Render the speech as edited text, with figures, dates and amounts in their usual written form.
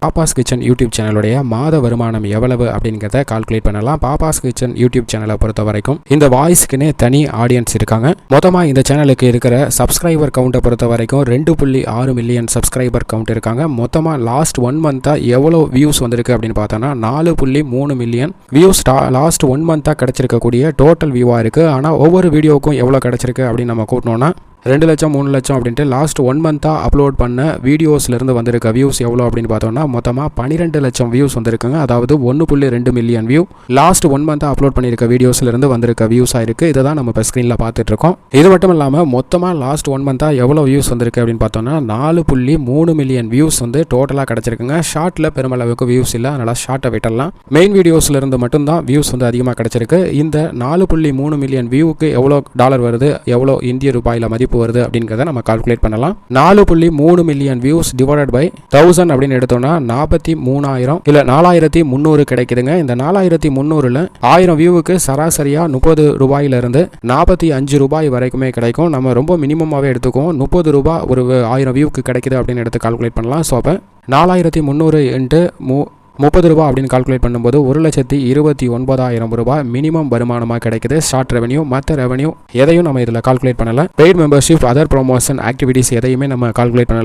பாப்பாஸ் kitchen YouTube சேனலுடைய மாத வருமானம் எவ்வளவு அப்படிங்கிறத கால்குலேட் பண்ணலாம். பாப்பாஸ் கிச்சன் யூடியூப் சேனலை பொறுத்த வரைக்கும் இந்த வாய்ஸ்க்குனே தனி ஆடியன்ஸ் இருக்காங்க. மொத்தமாக இந்த சேனலுக்கு இருக்கிற சப்ஸ்கிரைபர் கவுண்ட்டை பொறுத்த வரைக்கும் 2.6 மில்லியன் சப்ஸ்கிரைபர் கவுண்ட் இருக்காங்க. மொத்தமாக லாஸ்ட் 1 மந்த்தாக எவ்வளோ வியூஸ் வந்திருக்கு அப்படின்னு பார்த்தோன்னா 4.3 மில்லியன் வியூஸ் லாஸ்ட் 1 மந்த்தாக கிடைச்சிருக்கக்கூடிய டோட்டல் வியூவாக இருக்குது. ஆனால் ஒவ்வொரு வீடியோவுக்கும் எவ்வளோ கிடைச்சிருக்கு அப்படின்னு நம்ம கூட்டினோன்னா 2 லட்சம் 3 லட்சம் அப்படின்ட்டு லாஸ்ட் 1 மந்த்தாக அப்லோட் பண்ண வீடியோஸ்லேருந்து வந்திருக்க வியூஸ் எவ்வளோ அப்படின்னு பார்த்தோம்னா மொத்தமாக 12 லட்சம் வியூஸ் வந்திருக்குங்க. அதாவது 1.2 மில்லியன் வியூ லாஸ்ட் 1 மந்த்தாக அப்லோட் பண்ணியிருக்க வீடியோஸ்லேருந்து வந்திருக்க வியூஸாக இருக்குது. இதை தான் நம்ம இப்போ ஸ்க்ரீனில் பார்த்துட்டு இருக்கோம். இது மட்டும் இல்லாமல் மொத்தமாக லாஸ்ட் 1 மந்த்தாக எவ்வளோ வியூஸ் வந்திருக்கு அப்படின்னு பார்த்தோம்னா 4.3 மில்லியன் வியூஸ் வந்து டோட்டலாக கிடச்சிருக்குங்க. ஷார்ட்டில் பெருமளவுக்கு வியூஸ் இல்லை, அதனால் ஷார்ட்டை விட்டலாம். மெயின் வீடியோஸ்லேருந்து மட்டும்தான் வியூஸ் வந்து அதிகமாக கிடச்சிருக்கு. இந்த 4.3 மில்லியன் வியூவுக்கு எவ்வளோ டாலர் வருது, எவ்வளோ இந்திய ரூபாயில் மதிப்பு வருது அப்படிங்கறத நம்ம கால்குலேட் பண்ணலாம். 4.3 மில்லியன் வியூஸ் டிவைடட் பை 1000 அப்படின்னு எடுத்தோம்னா 43,000 இல்ல 4,300 கிடைக்குதுங்க. இந்த 4,300ல 1000 வியூவுக்கு சராசரியா 30 ரூபாயில இருந்து 45 ரூபாய் வரைக்குமே கிடைக்கும். நம்ம ரொம்ப மினிமமாவே எடுத்துக்குவோம். 30 ரூபாய் ஒரு 1000 வியூவுக்கு கிடைக்குது அப்படின்னு எடுத்து கால்குலேட் பண்ணலாம். ஸோ அப்போ 4,300 இன்ட்டு 30 ரூபாய் அப்படின்னு கால்குலேட் பண்ணும்போது 1,29,000 ரூபாய் மினிமம் வருமானமாக கிடைக்குது. ஷார்ட் ரெவன்யூ, மற்ற ரெவன்யூ எதையும் நம்ம இதில் கால்குலேட் பண்ணல. Paid membership, other promotion activities எதையுமே நம்ம கால்குலேட் பண்ணல.